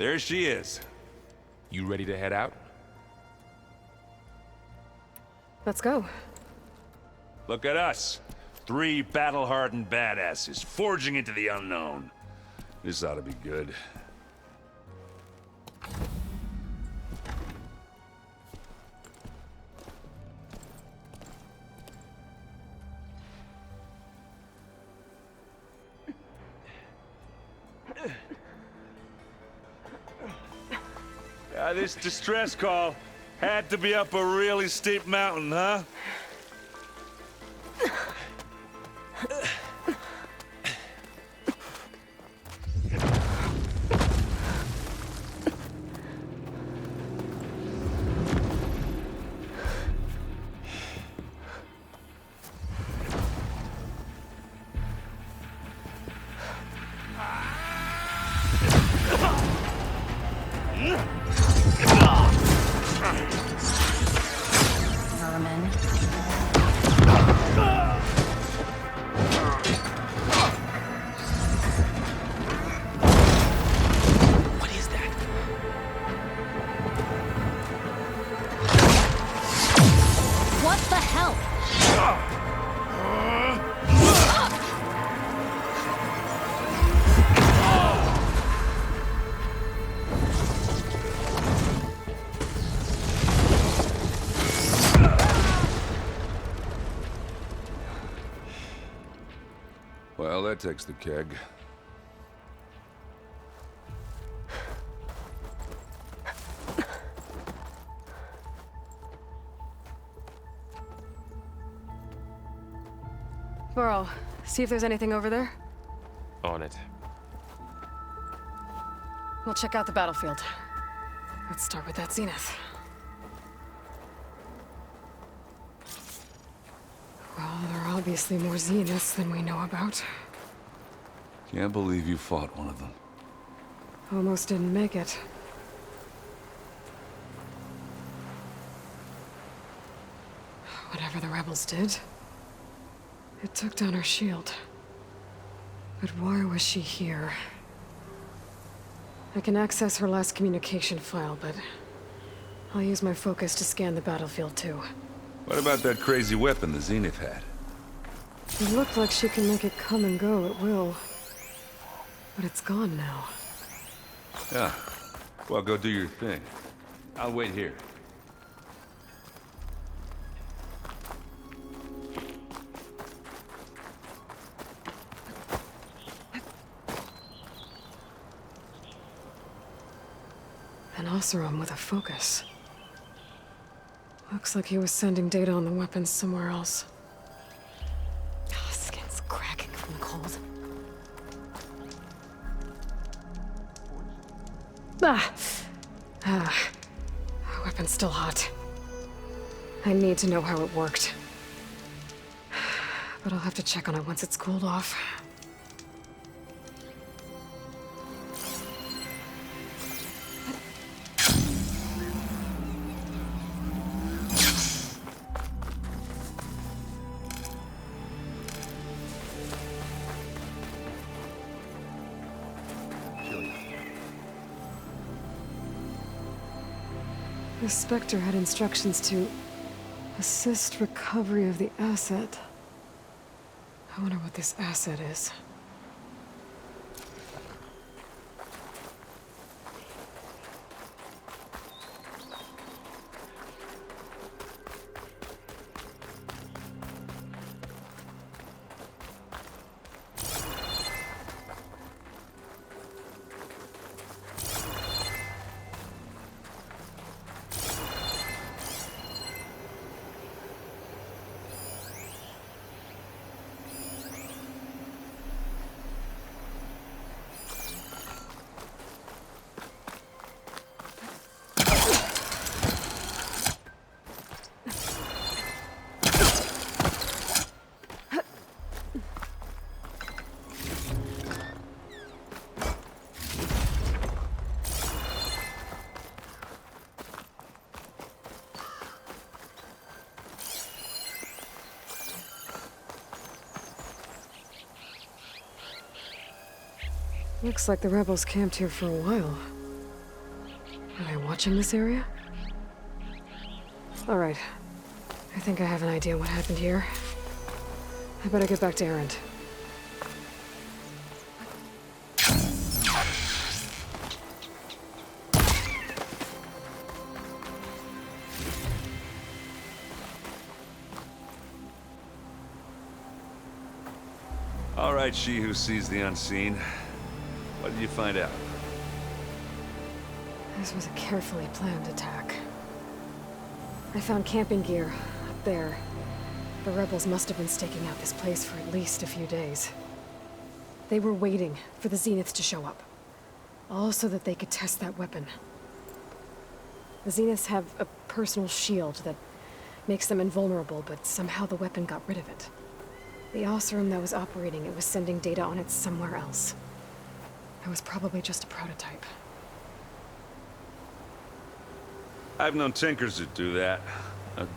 there she is. You ready to head out? Let's go. Look at us. 3 battle-hardened badasses forging into the unknown. This ought to be good. This distress call had to be up a really steep mountain, huh? Well, that takes the keg. Varl, see if there's anything over there. On it. We'll check out the battlefield. Let's start with that Zenith. Well, there are obviously more Zeniths than we know about. Can't believe you fought one of them. Almost didn't make it. Whatever the rebels did, it took down her shield. But why was she here? I can access her last communication file, but I'll use my focus to scan the battlefield too. What about that crazy weapon the Zenith had? It looked like she can make it come and go at will. But it's gone now. Yeah. Well, go do your thing. I'll wait here. An Oseram with a focus. Looks like he was sending data on the weapons somewhere else. Oh, skin's cracking from the cold. Weapon's still hot. I need to know how it worked. But I'll have to check on it once it's cooled off. The Spectre had instructions to assist recovery of the asset. I wonder what this asset is. Looks like the rebels camped here for a while. Are they watching this area? Alright. I think I have an idea what happened here. I better get back to Erend. All right, she who sees the unseen. What did you find out? This was a carefully planned attack. I found camping gear up there. The rebels must have been staking out this place for at least a few days. They were waiting for the Zeniths to show up. All so that they could test that weapon. The Zeniths have a personal shield that makes them invulnerable, but somehow the weapon got rid of it. The Osram that was operating it was sending data on it somewhere else. It was probably just a prototype. I've known tinkers that do that.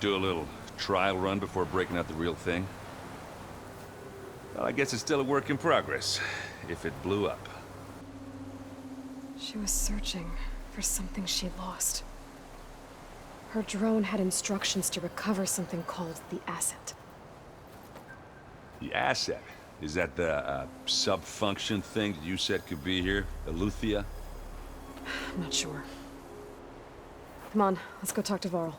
Do a little trial run before breaking out the real thing. Well, I guess it's still a work in progress, if it blew up. She was searching for something she lost. Her drone had instructions to recover something called the asset. The asset? Is that the sub-function thing that you said could be here? Eleuthia? I'm not sure. Come on, let's go talk to Varl.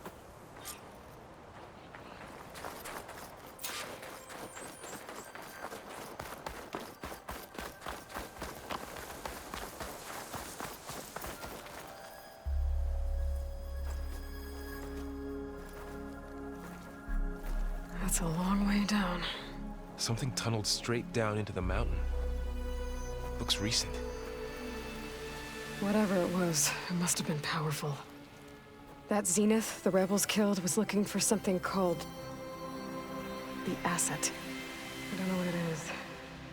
That's a long way down. Something tunneled straight down into the mountain. Looks recent. Whatever it was, it must have been powerful. That Zenith the rebels killed was looking for something called the asset. I don't know what it is,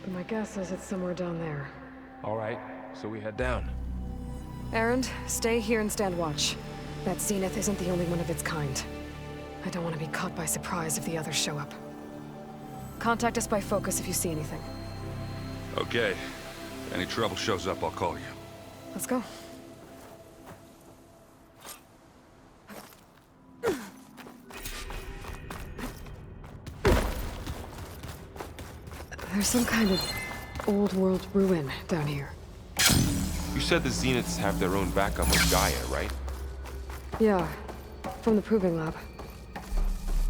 but my guess is it's somewhere down there. All right, so we head down. Erend, stay here and stand watch. That Zenith isn't the only one of its kind. I don't want to be caught by surprise if the others show up. Contact us by focus if you see anything. Okay. If any trouble shows up, I'll call you. Let's go. There's some kind of old world ruin down here. You said the Zeniths have their own backup with GAIA, right? Yeah, from the proving lab.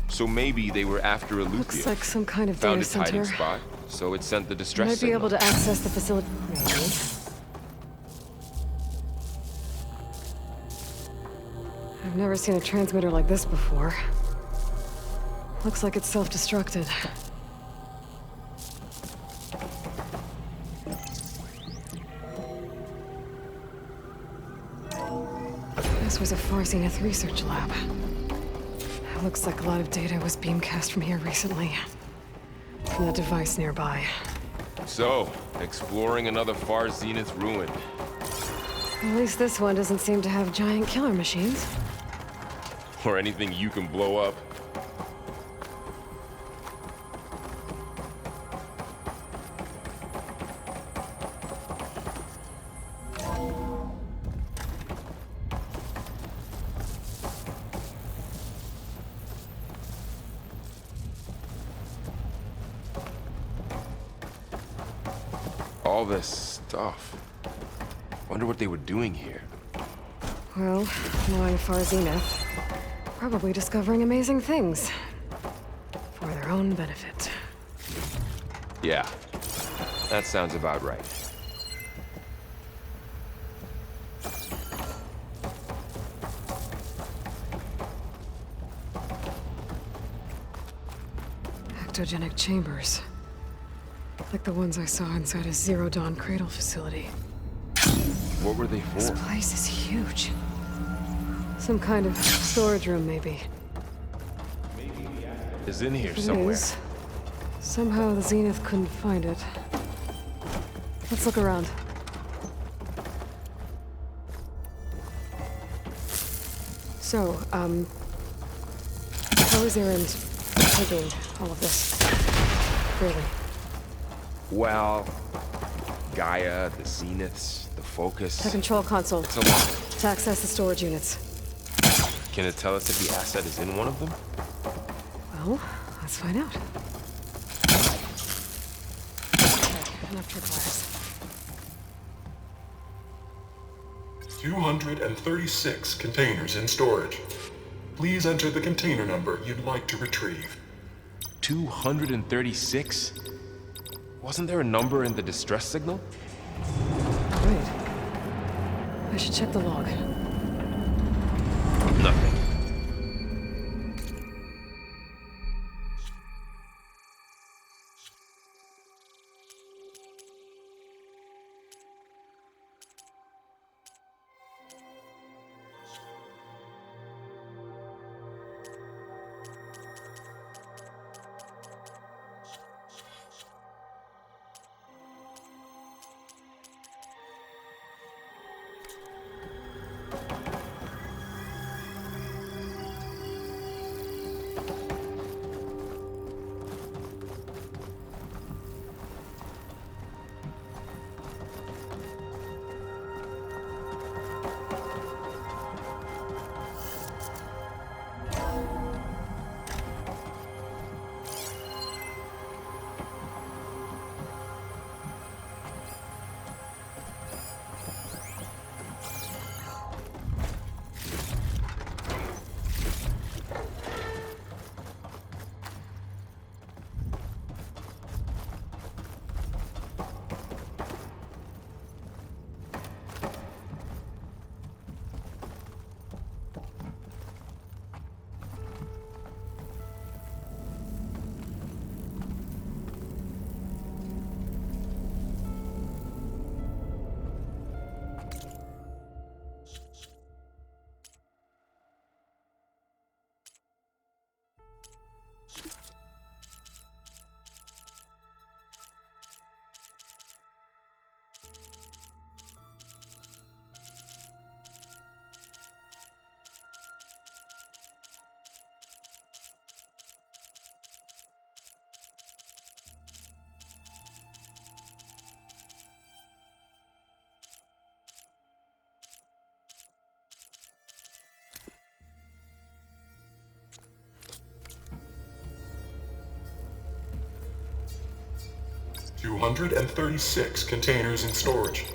So maybe they were after Eleuthia. Looks like some kind of Found data its hiding center. spot, so it sent the distress Might be signal. able to access the facility. Maybe. I've never seen a transmitter like this before. Looks like it's self-destructed. This was a Far Zenith research lab. It looks like a lot of data was beamcast from here recently. From that device nearby. So, exploring another Far Zenith ruin. At least this one doesn't seem to have giant killer machines. Or anything you can blow up. All this stuff. Wonder what they were doing here. Well, knowing Far Zenith, probably discovering amazing things. For their own benefit. Yeah, that sounds about right. Ectogenic chambers. Like the ones I saw inside a Zero Dawn Cradle facility. What were they This for? place is huge. Some kind of storage room, maybe. Is in here If it somewhere. is, somehow the Zenith couldn't find it. Let's look around. So, how is Erend taking all of this? Really? Well, GAIA, the Zeniths, the Focus. The control console. It's a lot. to access the storage units. Can it tell us if the asset is in one of them? Well, let's find out. Okay, enough tripwires. 236 containers in storage. Please enter the container number you'd like to retrieve. 236? Wasn't there a number in the distress signal? Wait. I should check the log. Nothing. $236 containers in storage.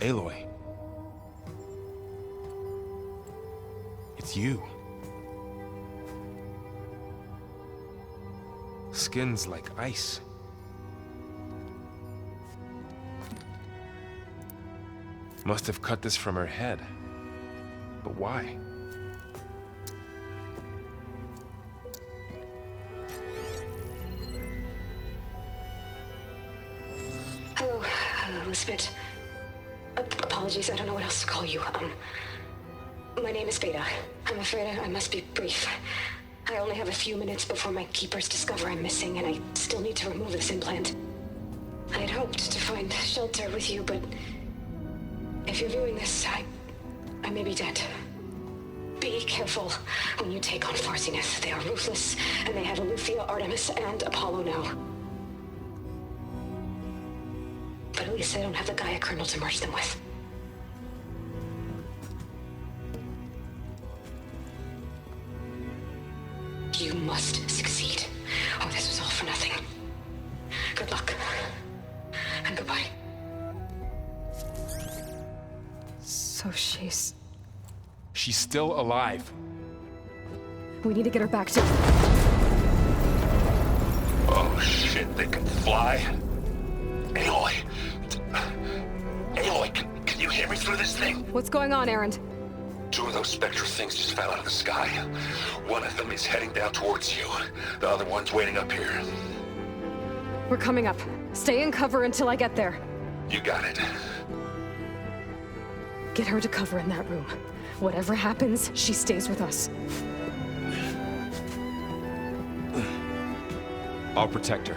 Aloy. It's you. Skin's like ice. Must have cut this from her head. But why? Hello, Elisabet. Apologies, I don't know what else to call you. My name is Beta. I'm afraid I must be brief. I only have a few minutes before my keepers discover I'm missing, and I still need to remove this implant. I had hoped to find shelter with you, but if you're viewing this, I may be dead. Be careful when you take on Far Zenith. They are ruthless, and they have Aletheia, Artemis, and Apollo now. But at least I don't have the GAIA kernel to merge them with. You must succeed, or this was all for nothing. Good luck. And goodbye. So she's still alive. We need to get her back to... Oh shit, they can fly? Aloy! Aloy, can you hear me through this thing? What's going on, Erend? Two of those Spectre things just fell out of the sky. One of them is heading down towards you. The other one's waiting up here. We're coming up. Stay in cover until I get there. You got it. Get her to cover in that room. Whatever happens, she stays with us. I'll protect her.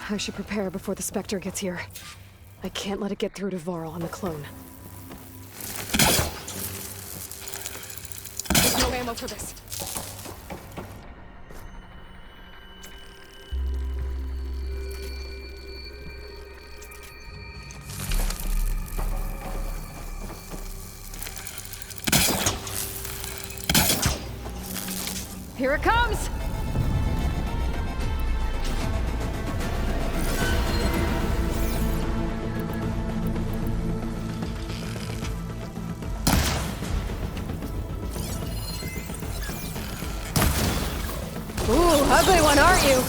I should prepare before the Spectre gets here. I can't let it get through to Varl on the clone. There's no ammo for this. Here it comes! Ooh, ugly one, aren't you?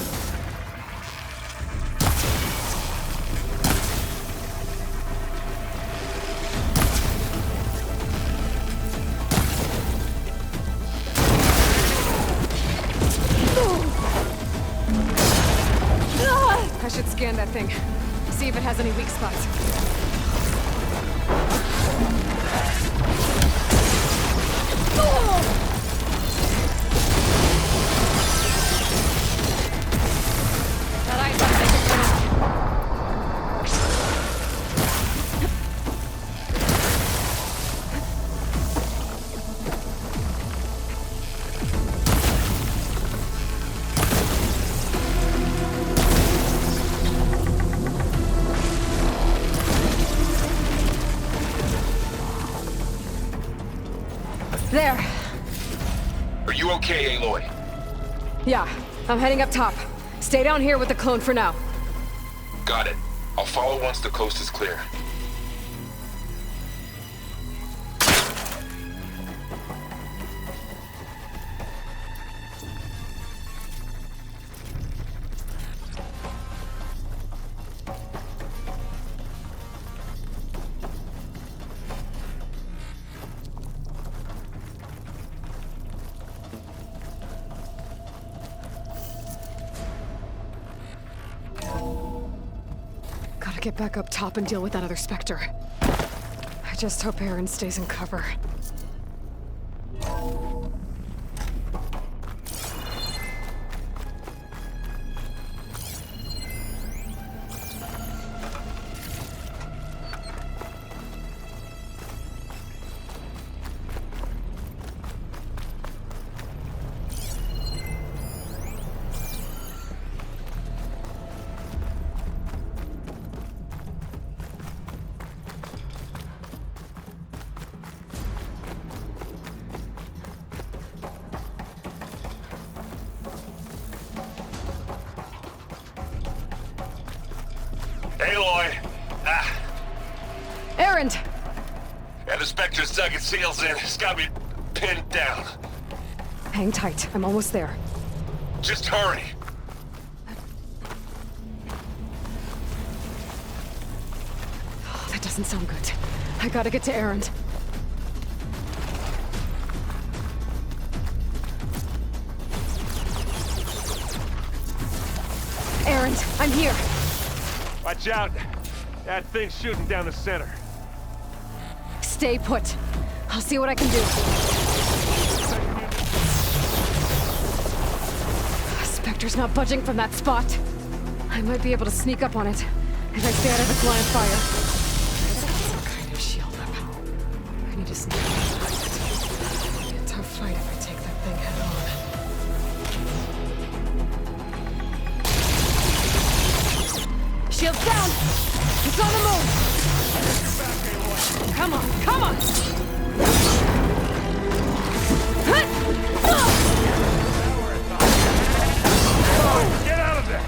I should scan that thing. See if it has any weak spots. That ice ought to make it There. Are you okay, Aloy? Yeah, I'm heading up top. Stay down here with the clone for now. Got it. I'll follow once the coast is clear. Gotta get back up top and deal with that other Spectre. I just hope Aaron stays in cover. Aloy! Erend! Yeah, the Spectre's dug its heels in. It's got me pinned down. Hang tight, I'm almost there. Just hurry. Oh, that doesn't sound good. I gotta get to Erend. Erend, I'm here. Watch out. That thing's shooting down the center. Stay put. I'll see what I can do. Spectre's not budging from that spot. I might be able to sneak up on it if I stay out of its line of fire. Some kind of shield up. I need to sneak up. It'll be a tough fight if I take that thing head on. Shield's down! It's on the move! Come on, come on! Get out of there!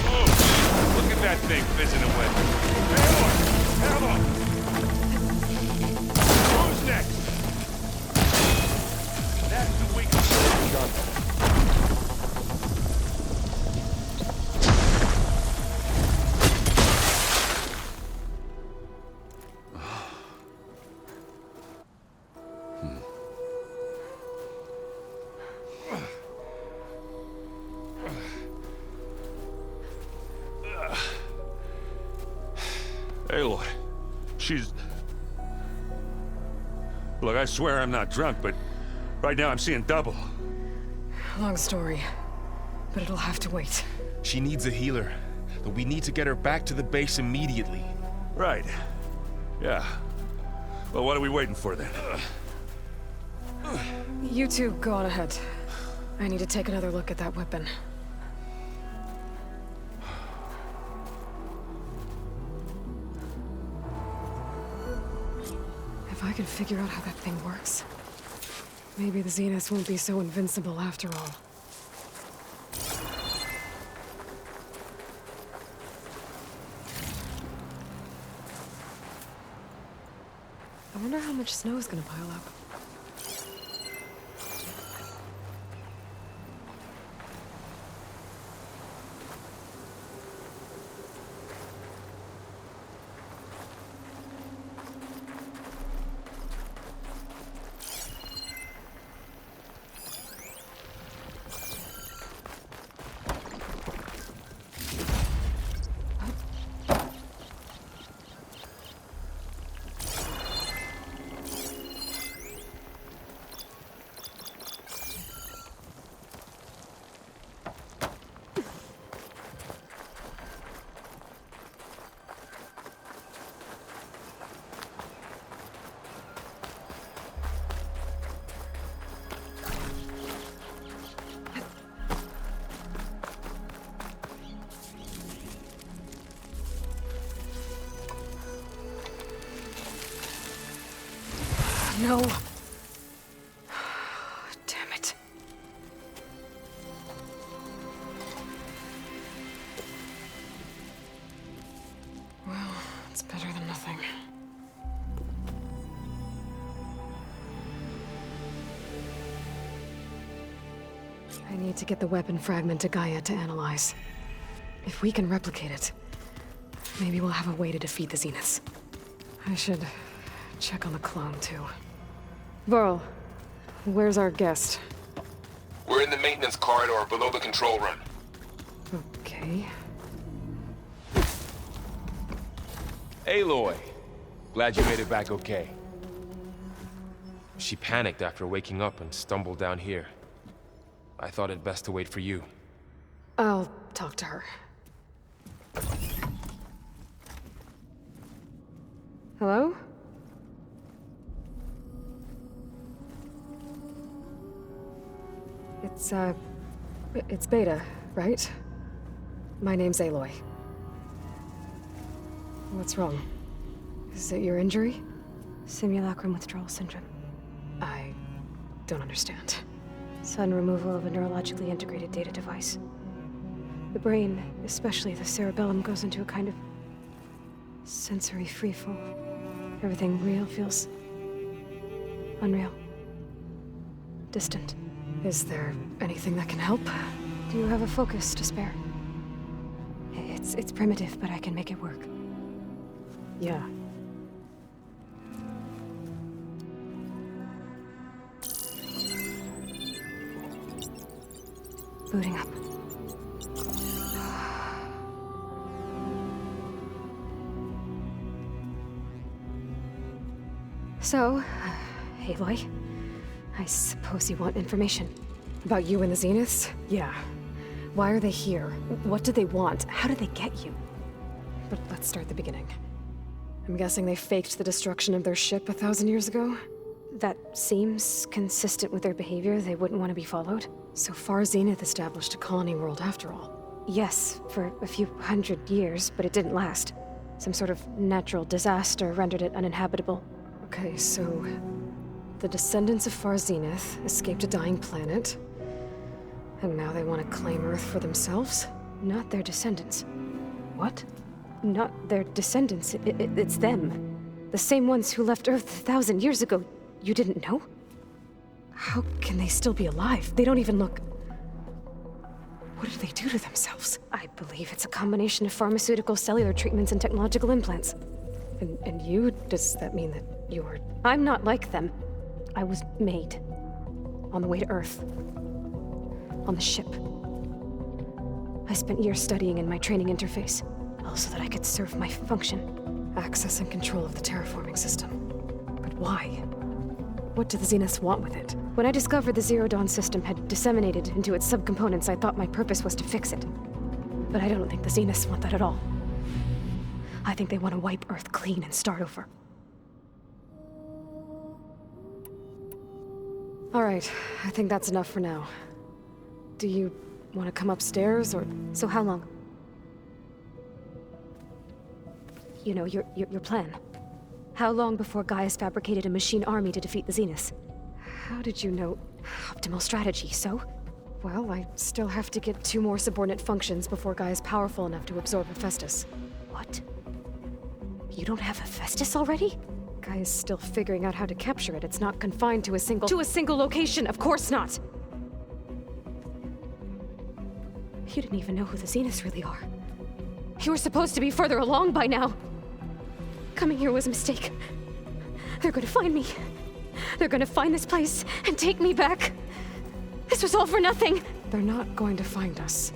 Oh, look at that thing fizzing away. Aloy! Who's next? That's the weakest. Aloy, she's... Look, I swear I'm not drunk, but right now I'm seeing double. Long story, but it'll have to wait. She needs a healer, but we need to get her back to the base immediately. Right. Yeah. Well, what are we waiting for then? You two go on ahead. I need to take another look at that weapon. If I can figure out how that thing works, maybe the Zeniths won't be so invincible after all. I wonder how much snow is gonna pile up. No. Damn it. Well, it's better than nothing. I need to get the weapon fragment to GAIA to analyze. If we can replicate it, maybe we'll have a way to defeat the Zeniths. I should check on the clone, too. Varl, where's our guest? We're in the maintenance corridor below the control room. Okay. Aloy! Glad you made it back okay. She panicked after waking up and stumbled down here. I thought it best to wait for you. I'll talk to her. Hello? It's Beta, right? My name's Aloy. What's wrong? Is it your injury? Simulacrum withdrawal syndrome. I don't understand. Sudden removal of a neurologically integrated data device. The brain, especially the cerebellum, goes into a kind of sensory freefall. Everything real feels unreal. Distant. Is there anything that can help? Do you have a focus to spare? It's primitive, but I can make it work. Yeah. Booting up. So, Aloy, I suppose you want information. About you and the Zeniths? Yeah. Why are they here? What do they want? How did they get you? But let's start at the beginning. I'm guessing they faked the destruction of their ship 1,000 years ago? That seems consistent with their behavior. They wouldn't want to be followed. So Far Zenith established a colony world after all. Yes, for a few hundred years, but it didn't last. Some sort of natural disaster rendered it uninhabitable. Okay, so the descendants of Far Zenith escaped a dying planet, and now they want to claim Earth for themselves? Not their descendants. What? Not their descendants. It's them. The same ones who left Earth 1,000 years ago. You didn't know? How can they still be alive? They don't even look... What did they do to themselves? I believe it's a combination of pharmaceutical, cellular treatments, and technological implants. And you? Does that mean that you're... I'm not like them. I was made. On the way to Earth. On the ship. I spent years studying in my training interface, all so that I could serve my function. Access and control of the terraforming system. But why? What do the Zeniths want with it? When I discovered the Zero Dawn system had disseminated into its subcomponents, I thought my purpose was to fix it. But I don't think the Zeniths want that at all. I think they want to wipe Earth clean and start over. Alright, I think that's enough for now. Do you want to come upstairs, or... So how long? You know, your plan. How long before Gaia's fabricated a machine army to defeat the Zeniths? How did you know? Optimal strategy, so? Well, I still have to get 2 more subordinate functions before Gaia's powerful enough to absorb Hephaestus. What? You don't have Hephaestus already? Gaia's still figuring out how to capture it. It's not confined to a single... To a single location! Of course not! You didn't even know who the Zeniths really are. You were supposed to be further along by now! Coming here was a mistake. They're gonna find me. They're gonna find this place and take me back. This was all for nothing! They're not going to find us.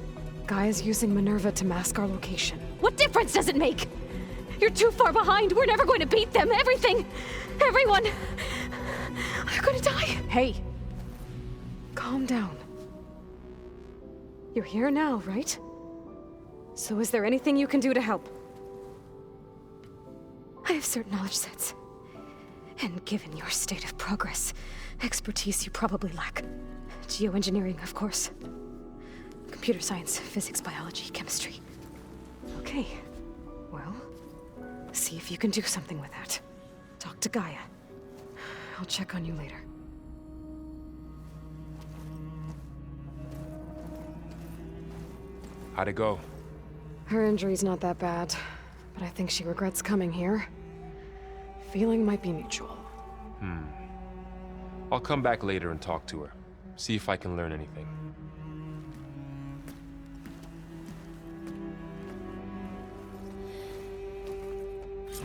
Gaia's using Minerva to mask our location. What difference does it make? You're too far behind! We're never going to beat them! Everything! Everyone! They're gonna die! Hey! Calm down. You're here now, right? So is there anything you can do to help? I have certain knowledge sets. And given your state of progress, expertise you probably lack. Geoengineering, of course. Computer science, physics, biology, chemistry. Okay. Well, see if you can do something with that. Talk to Gaia. I'll check on you later. How'd it go? Her injury's not that bad, but I think she regrets coming here. Feeling might be mutual. I'll come back later and talk to her. See if I can learn anything.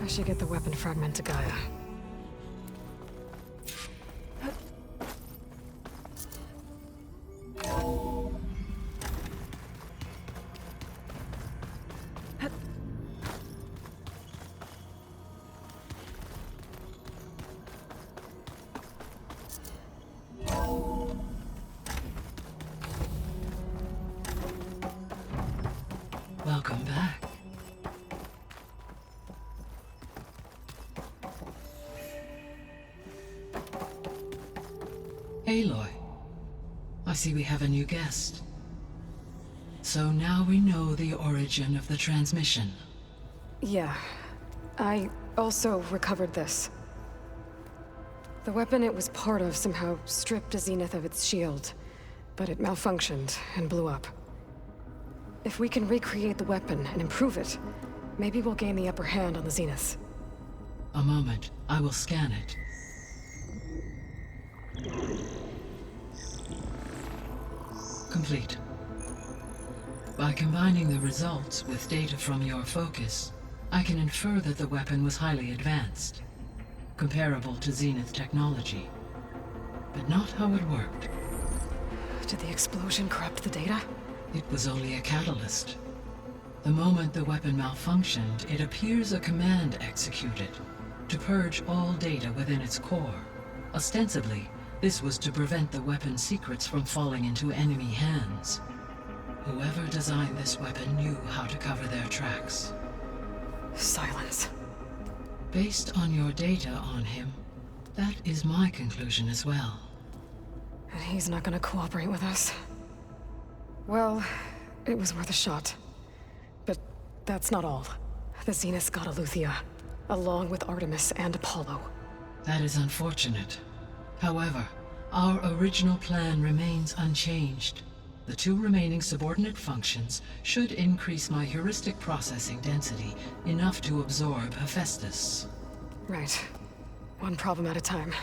I should get the weapon fragment to Gaia. Welcome back. Aloy, I see we have a new guest. So now we know the origin of the transmission. Yeah. I also recovered this. The weapon it was part of somehow stripped a Zenith of its shield, but it malfunctioned and blew up. If we can recreate the weapon and improve it, maybe we'll gain the upper hand on the Zeniths. A moment, I will scan it. Complete. By combining the results with data from your focus, I can infer that the weapon was highly advanced, comparable to Zenith technology, but not how it worked. Did the explosion corrupt the data? It was only a catalyst. The moment the weapon malfunctioned, it appears a command executed to purge all data within its core. Ostensibly, this was to prevent the weapon's secrets from falling into enemy hands. Whoever designed this weapon knew how to cover their tracks. Sylens. Based on your data on him, that is my conclusion as well. And he's not gonna cooperate with us. Well, it was worth a shot. But that's not all. The Zeniths got Aletheia, along with Artemis and Apollo. That is unfortunate. However, our original plan remains unchanged. The 2 remaining subordinate functions should increase my heuristic processing density enough to absorb Hephaestus. Right. One problem at a time.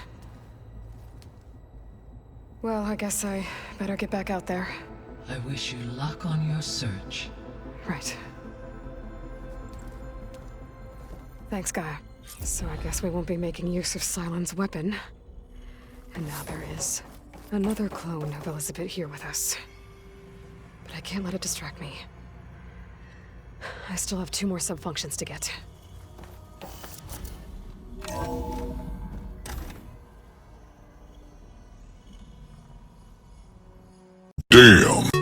Well, I guess I better get back out there. I wish you luck on your search. Right. Thanks, Gaia. So I guess we won't be making use of Sylens' weapon. And now there is another clone of Elisabet here with us. But I can't let it distract me. I still have 2 more subfunctions to get. Damn.